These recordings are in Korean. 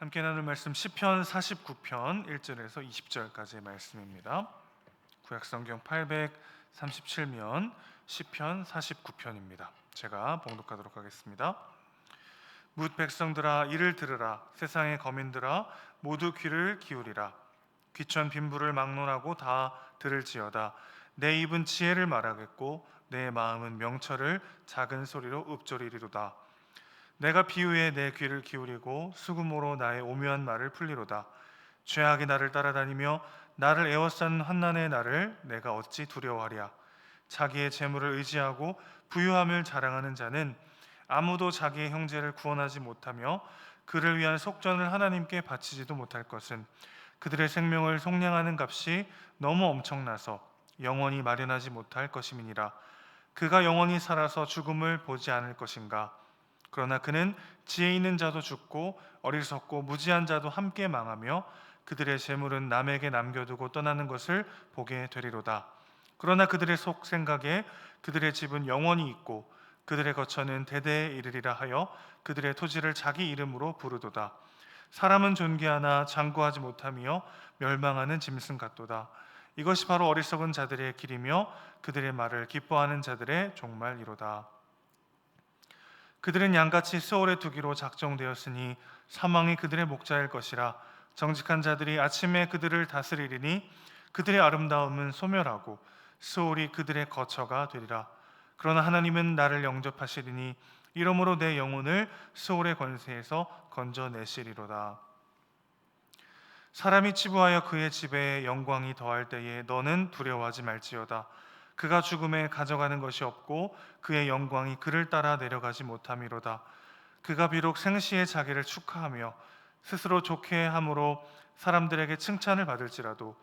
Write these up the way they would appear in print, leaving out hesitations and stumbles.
함께 나눌 말씀 시편 49편 1절에서 20절까지의 말씀입니다. 구약성경 837면 시편 49편입니다. 제가 봉독하도록 하겠습니다. 뭇 백성들아 이를 들으라. 세상의 거민들아 모두 귀를 기울이라. 귀천 빈부를 막론하고 다 들을지어다. 내 입은 지혜를 말하겠고 내 마음은 명철을 작은 소리로 읊조리리로다. 내가 비유에 내 귀를 기울이고 수금으로 나의 오묘한 말을 풀리로다. 죄악이 나를 따라다니며 나를 에워싼 환난의 날을 내가 어찌 두려워하랴. 자기의 재물을 의지하고 부유함을 자랑하는 자는 아무도 자기의 형제를 구원하지 못하며 그를 위한 속전을 하나님께 바치지도 못할 것은 그들의 생명을 속량하는 값이 너무 엄청나서 영원히 마련하지 못할 것임이니라. 그가 영원히 살아서 죽음을 보지 않을 것인가. 그러나 그는 지혜 있는 자도 죽고 어리석고 무지한 자도 함께 망하며 그들의 재물은 남에게 남겨두고 떠나는 것을 보게 되리로다. 그러나 그들의 속 생각에 그들의 집은 영원히 있고 그들의 거처는 대대에 이르리라 하여 그들의 토지를 자기 이름으로 부르도다. 사람은 존귀하나 장구하지 못하며 멸망하는 짐승 같도다. 이것이 바로 어리석은 자들의 길이며 그들의 말을 기뻐하는 자들의 종말이로다. 그들은 양같이 스올에 두기로 작정되었으니 사망이 그들의 목자일 것이라. 정직한 자들이 아침에 그들을 다스리리니 그들의 아름다움은 소멸하고 스올이 그들의 거처가 되리라. 그러나 하나님은 나를 영접하시리니 이러므로 내 영혼을 스올의 권세에서 건져내시리로다. 사람이 치부하여 그의 집에 영광이 더할 때에 너는 두려워하지 말지어다. 그가 죽음에 가져가는 것이 없고 그의 영광이 그를 따라 내려가지 못함이로다. 그가 비록 생시에 자기를 축하하며 스스로 좋게 함으로 사람들에게 칭찬을 받을지라도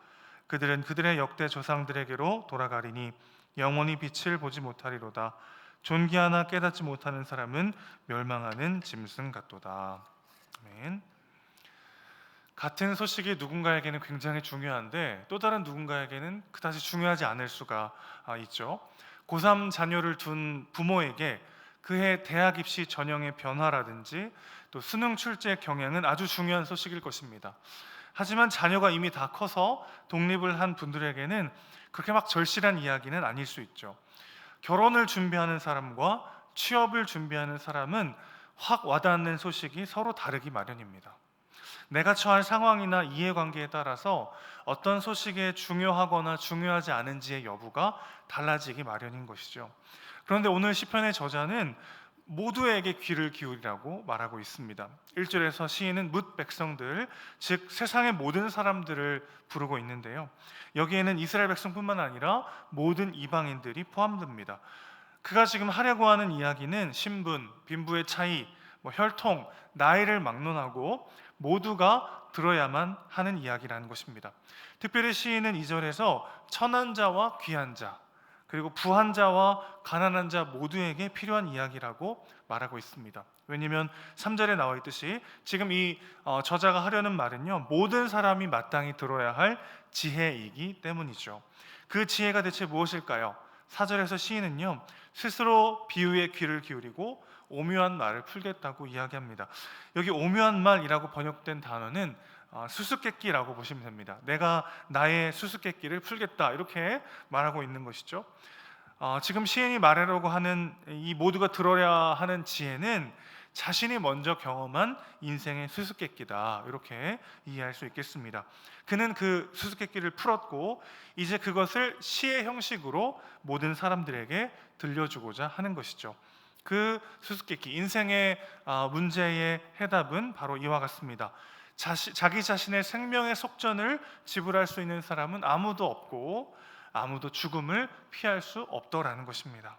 그들은 그들의 역대 조상들에게로 돌아가리니 영원히 빛을 보지 못하리로다. 존귀하나 깨닫지 못하는 사람은 멸망하는 짐승 같도다. 아멘. 같은 소식이 누군가에게는 굉장히 중요한데 또 다른 누군가에게는 그다지 중요하지 않을 수가 있죠. 고3 자녀를 둔 부모에게 그해 대학 입시 전형의 변화라든지 또 수능 출제 경향은 아주 중요한 소식일 것입니다. 하지만 자녀가 이미 다 커서 독립을 한 분들에게는 그렇게 막 절실한 이야기는 아닐 수 있죠. 결혼을 준비하는 사람과 취업을 준비하는 사람은 확 와닿는 소식이 서로 다르기 마련입니다. 내가 처할 상황이나 이해관계에 따라서 어떤 소식이 중요하거나 중요하지 않은지의 여부가 달라지기 마련인 것이죠. 그런데 오늘 시편의 저자는 모두에게 귀를 기울이라고 말하고 있습니다. 1절에서 시인은 뭇 백성들, 즉 세상의 모든 사람들을 부르고 있는데요. 여기에는 이스라엘 백성뿐만 아니라 모든 이방인들이 포함됩니다. 그가 지금 하려고 하는 이야기는 신분, 빈부의 차이, 혈통, 나이를 막론하고 모두가 들어야만 하는 이야기라는 것입니다. 특별히 시인은 2절에서 천한 자와 귀한 자, 그리고 부한 자와 가난한 자 모두에게 필요한 이야기라고 말하고 있습니다. 왜냐하면 3절에 나와 있듯이 지금 이 저자가 하려는 말은요, 모든 사람이 마땅히 들어야 할 지혜이기 때문이죠. 그 지혜가 대체 무엇일까요? 4절에서 시인은요, 스스로 비유에 귀를 기울이고 오묘한 말을 풀겠다고 이야기합니다. 여기 오묘한 말이라고 번역된 단어는 수수께끼라고 보시면 됩니다. 내가 나의 수수께끼를 풀겠다 이렇게 말하고 있는 것이죠. 지금 시인이 말하려고 하는 이 모두가 들어야 하는 지혜는 자신이 먼저 경험한 인생의 수수께끼다 이렇게 이해할 수 있겠습니다. 그는 그 수수께끼를 풀었고 이제 그것을 시의 형식으로 모든 사람들에게 들려주고자 하는 것이죠. 그 수수께끼, 인생의 문제의 해답은 바로 이와 같습니다. 자기 자신의 생명의 속전을 지불할 수 있는 사람은 아무도 없고 아무도 죽음을 피할 수 없더라는 것입니다.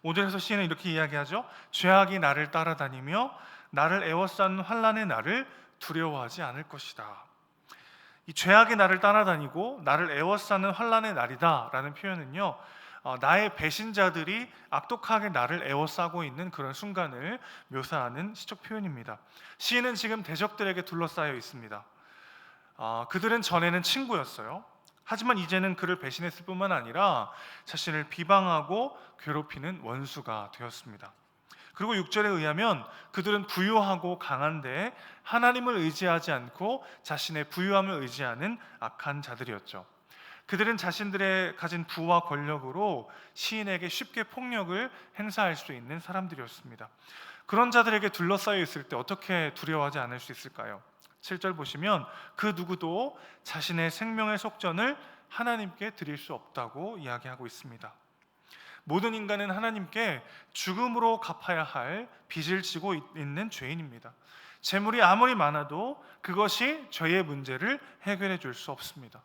5절에서 시인은 이렇게 이야기하죠. 죄악이 나를 따라다니며 나를 에워싼 환난의 날을 두려워하지 않을 것이다. 이 죄악이 나를 따라다니고 나를 에워싸는 환난의 날이다 라는 표현은요, 나의 배신자들이 악독하게 나를 에워싸고 있는 그런 순간을 묘사하는 시적 표현입니다. 시인은 지금 대적들에게 둘러싸여 있습니다. 그들은 전에는 친구였어요. 하지만 이제는 그를 배신했을 뿐만 아니라 자신을 비방하고 괴롭히는 원수가 되었습니다. 그리고 6절에 의하면 그들은 부유하고 강한데 하나님을 의지하지 않고 자신의 부유함을 의지하는 악한 자들이었죠. 그들은 자신들의 가진 부와 권력으로 시인에게 쉽게 폭력을 행사할 수 있는 사람들이었습니다. 그런 자들에게 둘러싸여 있을 때 어떻게 두려워하지 않을 수 있을까요? 7절 보시면 그 누구도 자신의 생명의 속전을 하나님께 드릴 수 없다고 이야기하고 있습니다. 모든 인간은 하나님께 죽음으로 갚아야 할 빚을 지고 있는 죄인입니다. 재물이 아무리 많아도 그것이 죄의 문제를 해결해 줄 수 없습니다.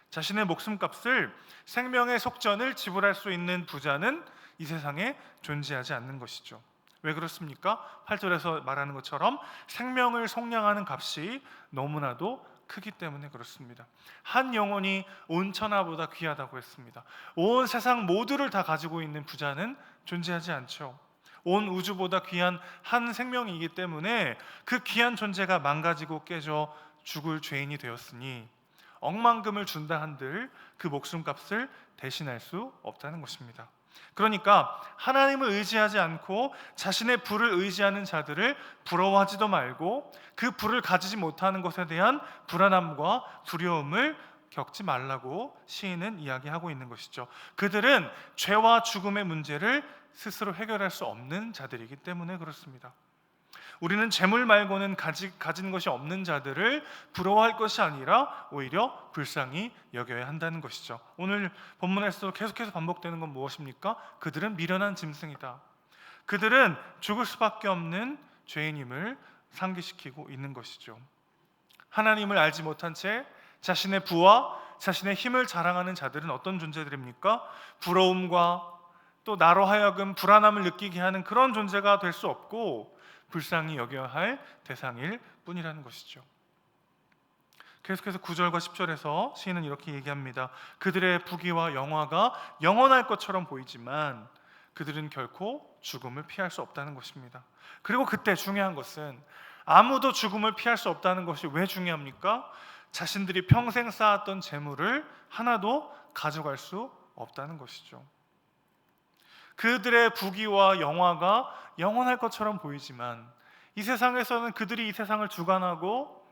자신의 목숨값을, 생명의 속전을 지불할 수 있는 부자는 이 세상에 존재하지 않는 것이죠. 왜 그렇습니까? 8절에서 말하는 것처럼 생명을 속량하는 값이 너무나도 크기 때문에 그렇습니다. 한 영혼이 온 천하보다 귀하다고 했습니다. 온 세상 모두를 다 가지고 있는 부자는 존재하지 않죠. 온 우주보다 귀한 한 생명이기 때문에 그 귀한 존재가 망가지고 깨져 죽을 죄인이 되었으니 억만금을 준다 한들 그 목숨값을 대신할 수 없다는 것입니다. 그러니까 하나님을 의지하지 않고 자신의 부를 의지하는 자들을 부러워하지도 말고 그 부를 가지지 못하는 것에 대한 불안함과 두려움을 겪지 말라고 시인은 이야기하고 있는 것이죠. 그들은 죄와 죽음의 문제를 스스로 해결할 수 없는 자들이기 때문에 그렇습니다. 우리는 재물 말고는 가진 것이 없는 자들을 부러워할 것이 아니라 오히려 불쌍히 여겨야 한다는 것이죠. 오늘 본문에서 계속해서 반복되는 건 무엇입니까? 그들은 미련한 짐승이다. 그들은 죽을 수밖에 없는 죄인임을 상기시키고 있는 것이죠. 하나님을 알지 못한 채 자신의 부와 자신의 힘을 자랑하는 자들은 어떤 존재들입니까? 부러움과 또 나로 하여금 불안함을 느끼게 하는 그런 존재가 될 수 없고 불쌍히 여겨야 할 대상일 뿐이라는 것이죠. 계속해서 9절과 10절에서 시인은 이렇게 얘기합니다. 그들의 부귀와 영화가 영원할 것처럼 보이지만 그들은 결코 죽음을 피할 수 없다는 것입니다. 그리고 그때 중요한 것은 아무도 죽음을 피할 수 없다는 것이 왜 중요합니까? 자신들이 평생 쌓았던 재물을 하나도 가져갈 수 없다는 것이죠. 그들의 부귀와 영화가 영원할 것처럼 보이지만 이 세상에서는 그들이 이 세상을 주관하고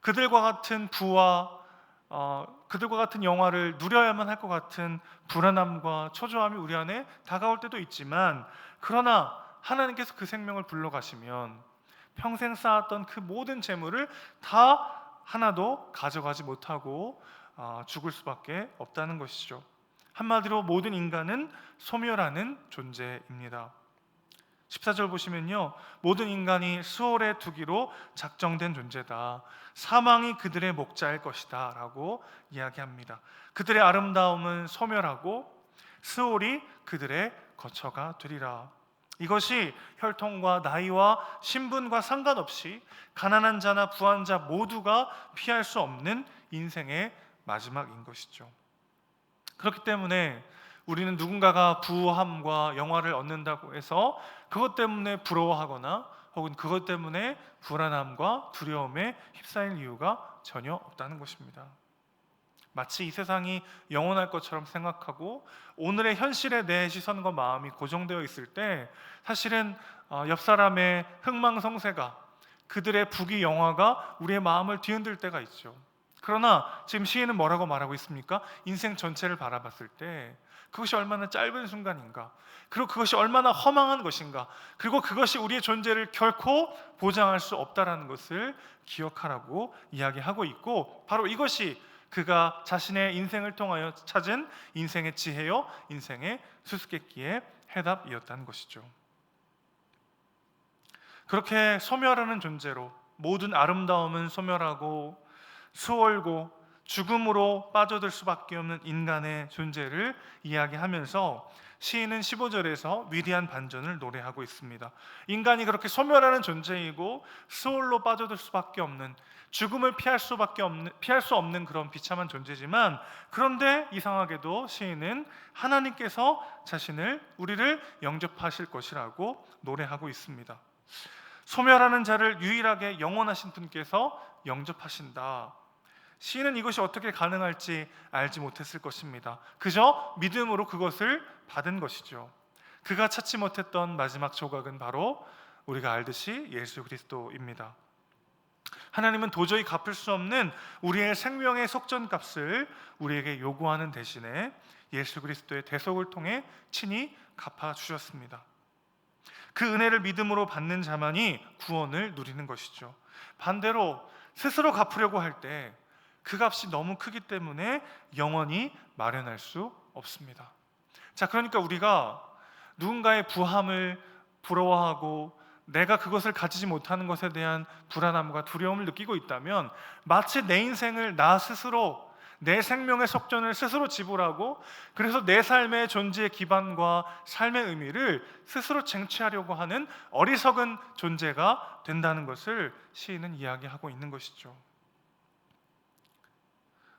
그들과 같은 부와 그들과 같은 영화를 누려야만 할 것 같은 불안함과 초조함이 우리 안에 다가올 때도 있지만, 그러나 하나님께서 그 생명을 불러가시면 평생 쌓았던 그 모든 재물을 다 하나도 가져가지 못하고 죽을 수밖에 없다는 것이죠. 한마디로 모든 인간은 소멸하는 존재입니다. 14절 보시면요, 모든 인간이 수월에 두기로 작정된 존재다. 사망이 그들의 목자일 것이다 라고 이야기합니다. 그들의 아름다움은 소멸하고 수월이 그들의 거처가 되리라. 이것이 혈통과 나이와 신분과 상관없이 가난한 자나 부한 자 모두가 피할 수 없는 인생의 마지막인 것이죠. 그렇기 때문에 우리는 누군가가 부함과 영화를 얻는다고 해서 그것 때문에 부러워하거나 혹은 그것 때문에 불안함과 두려움에 휩싸일 이유가 전혀 없다는 것입니다. 마치 이 세상이 영원할 것처럼 생각하고 오늘의 현실에 내 시선과 마음이 고정되어 있을 때 사실은 옆 사람의 흥망성쇠가, 그들의 부귀 영화가 우리의 마음을 뒤흔들 때가 있죠. 그러나 지금 시인은 뭐라고 말하고 있습니까? 인생 전체를 바라봤을 때 그것이 얼마나 짧은 순간인가, 그리고 그것이 얼마나 허망한 것인가, 그리고 그것이 우리의 존재를 결코 보장할 수 없다라는 것을 기억하라고 이야기하고 있고, 바로 이것이 그가 자신의 인생을 통하여 찾은 인생의 지혜요, 인생의 수수께끼의 해답이었다는 것이죠. 그렇게 소멸하는 존재로, 모든 아름다움은 소멸하고 수월고 죽음으로 빠져들 수밖에 없는 인간의 존재를 이야기하면서 시인은 15절에서 위대한 반전을 노래하고 있습니다. 인간이 그렇게 소멸하는 존재이고 수월로 빠져들 수밖에 없는, 죽음을 피할 수 없는 그런 비참한 존재지만, 그런데 이상하게도 시인은 하나님께서 우리를 영접하실 것이라고 노래하고 있습니다. 소멸하는 자를 유일하게 영원하신 분께서 영접하신다. 시인은 이것이 어떻게 가능할지 알지 못했을 것입니다. 그저 믿음으로 그것을 받은 것이죠. 그가 찾지 못했던 마지막 조각은 바로 우리가 알듯이 예수 그리스도입니다. 하나님은 도저히 갚을 수 없는 우리의 생명의 속전값을 우리에게 요구하는 대신에 예수 그리스도의 대속을 통해 친히 갚아주셨습니다. 그 은혜를 믿음으로 받는 자만이 구원을 누리는 것이죠. 반대로 스스로 갚으려고 할 때 그 값이 너무 크기 때문에 영원히 마련할 수 없습니다. 자, 그러니까 우리가 누군가의 부함을 부러워하고 내가 그것을 가지지 못하는 것에 대한 불안함과 두려움을 느끼고 있다면 마치 내 인생을 나 스스로, 내 생명의 속전을 스스로 지불하고 그래서 내 삶의 존재의 기반과 삶의 의미를 스스로 쟁취하려고 하는 어리석은 존재가 된다는 것을 시인은 이야기하고 있는 것이죠.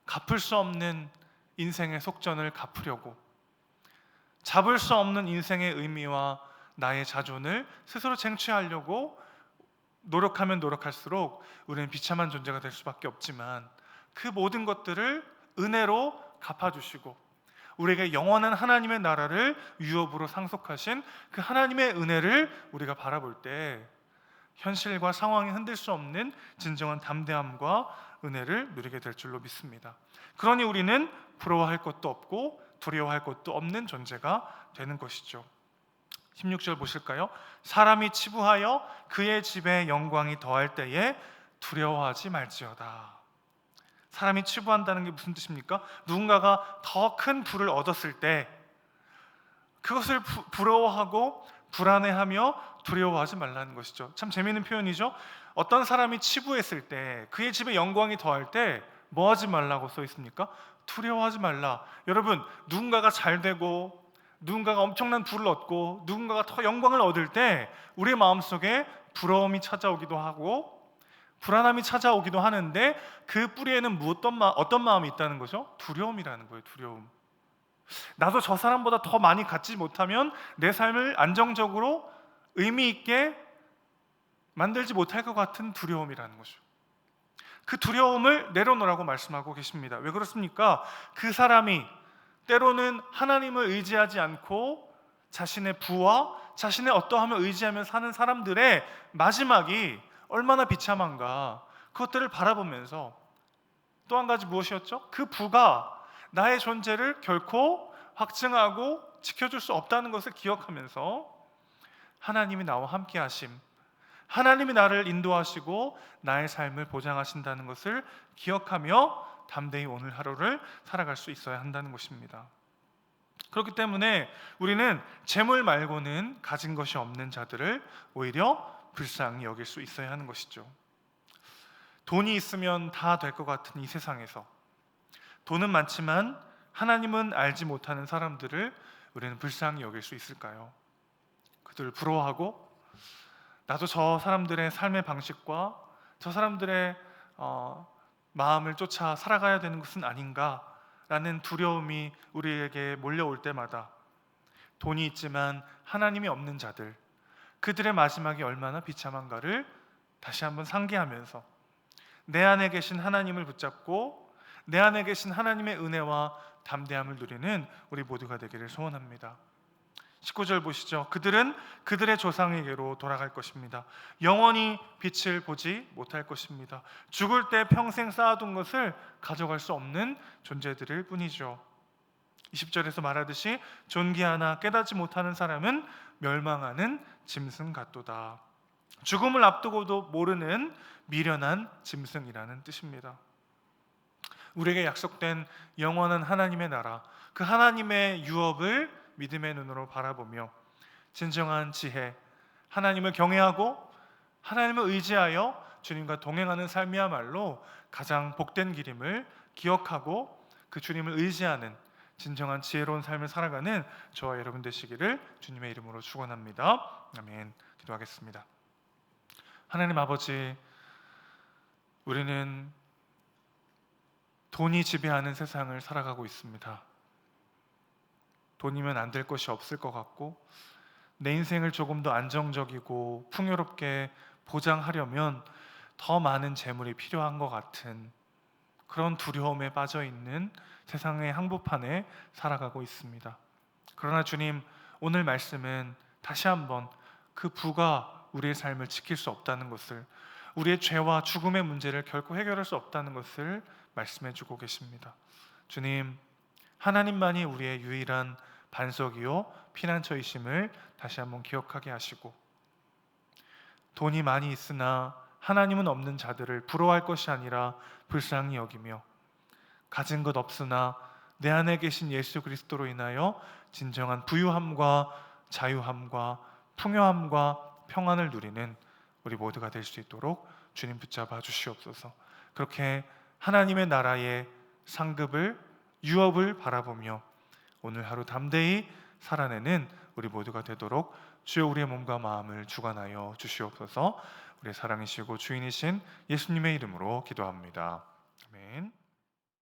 갚을 수 없는 인생의 속전을 갚으려고, 잡을 수 없는 인생의 의미와 나의 자존을 스스로 쟁취하려고 노력하면 노력할수록 우리는 비참한 존재가 될 수밖에 없지만 그 모든 것들을 은혜로 갚아주시고 우리에게 영원한 하나님의 나라를 유업으로 상속하신 그 하나님의 은혜를 우리가 바라볼 때 현실과 상황이 흔들 수 없는 진정한 담대함과 은혜를 누리게 될 줄로 믿습니다. 그러니 우리는 부러워할 것도 없고 두려워할 것도 없는 존재가 되는 것이죠. 16절 보실까요? 사람이 치부하여 그의 집에 영광이 더할 때에 두려워하지 말지어다. 사람이 치부한다는 게 무슨 뜻입니까? 누군가가 더 큰 부를 얻었을 때 그것을 부러워하고 불안해하며 두려워하지 말라는 것이죠. 참 재미있는 표현이죠. 어떤 사람이 치부했을 때 그의 집에 영광이 더할 때 뭐 하지 말라고 써 있습니까? 두려워하지 말라. 여러분, 누군가가 잘 되고 누군가가 엄청난 부를 얻고 누군가가 더 영광을 얻을 때 우리의 마음속에 부러움이 찾아오기도 하고 불안함이 찾아오기도 하는데 그 뿌리에는 어떤 마음이 있다는 거죠? 두려움이라는 거예요. 두려움. 나도 저 사람보다 더 많이 갖지 못하면 내 삶을 안정적으로 의미 있게 만들지 못할 것 같은 두려움이라는 거죠. 그 두려움을 내려놓으라고 말씀하고 계십니다. 왜 그렇습니까? 그 사람이 때로는 하나님을 의지하지 않고 자신의 부와 자신의 어떠함을 의지하며 사는 사람들의 마지막이 얼마나 비참한가, 그것들을 바라보면서 또 한 가지 무엇이었죠? 그 부가 나의 존재를 결코 확증하고 지켜줄 수 없다는 것을 기억하면서 하나님이 나와 함께 하심, 하나님이 나를 인도하시고 나의 삶을 보장하신다는 것을 기억하며 담대히 오늘 하루를 살아갈 수 있어야 한다는 것입니다. 그렇기 때문에 우리는 재물 말고는 가진 것이 없는 자들을 오히려 불쌍히 여길 수 있어야 하는 것이죠. 돈이 있으면 다 될 것 같은 이 세상에서 돈은 많지만 하나님은 알지 못하는 사람들을 우리는 불쌍히 여길 수 있을까요? 그들을 부러워하고 나도 저 사람들의 삶의 방식과 저 사람들의 마음을 쫓아 살아가야 되는 것은 아닌가라는 두려움이 우리에게 몰려올 때마다 돈이 있지만 하나님이 없는 자들, 그들의 마지막이 얼마나 비참한가를 다시 한번 상기하면서 내 안에 계신 하나님을 붙잡고 내 안에 계신 하나님의 은혜와 담대함을 누리는 우리 모두가 되기를 소원합니다. 19절 보시죠. 그들은 그들의 조상에게로 돌아갈 것입니다. 영원히 빛을 보지 못할 것입니다. 죽을 때 평생 쌓아둔 것을 가져갈 수 없는 존재들일 뿐이죠. 20절에서 말하듯이 존귀하나 깨닫지 못하는 사람은 멸망하는 짐승 같도다. 죽음을 앞두고도 모르는 미련한 짐승이라는 뜻입니다. 우리에게 약속된 영원한 하나님의 나라, 그 하나님의 유업을 믿음의 눈으로 바라보며 진정한 지혜, 하나님을 경외하고 하나님을 의지하여 주님과 동행하는 삶이야말로 가장 복된 길임을 기억하고 그 주님을 의지하는 진정한 지혜로운 삶을 살아가는 저와 여러분 되시기를 주님의 이름으로 축원합니다. 아멘. 기도하겠습니다. 하나님 아버지, 우리는 돈이 지배하는 세상을 살아가고 있습니다. 돈이면 안 될 것이 없을 것 같고 내 인생을 조금 더 안정적이고 풍요롭게 보장하려면 더 많은 재물이 필요한 것 같은 그런 두려움에 빠져 있는 세상의 한복판에 살아가고 있습니다. 그러나 주님, 오늘 말씀은 다시 한번 그 부가 우리의 삶을 지킬 수 없다는 것을, 우리의 죄와 죽음의 문제를 결코 해결할 수 없다는 것을 말씀해 주고 계십니다. 주님, 하나님만이 우리의 유일한 반석이요 피난처이심을 다시 한번 기억하게 하시고, 돈이 많이 있으나 하나님은 없는 자들을 부러워할 것이 아니라 불쌍히 여기며, 가진 것 없으나 내 안에 계신 예수 그리스도로 인하여 진정한 부유함과 자유함과 풍요함과 평안을 누리는 우리 모두가 될 수 있도록 주님 붙잡아 주시옵소서. 그렇게 하나님의 나라의 상급을, 유업을 바라보며 오늘 하루 담대히 살아내는 우리 모두가 되도록 주여 우리의 몸과 마음을 주관하여 주시옵소서. 우리의 사랑이시고 주인이신 예수님의 이름으로 기도합니다. 아멘.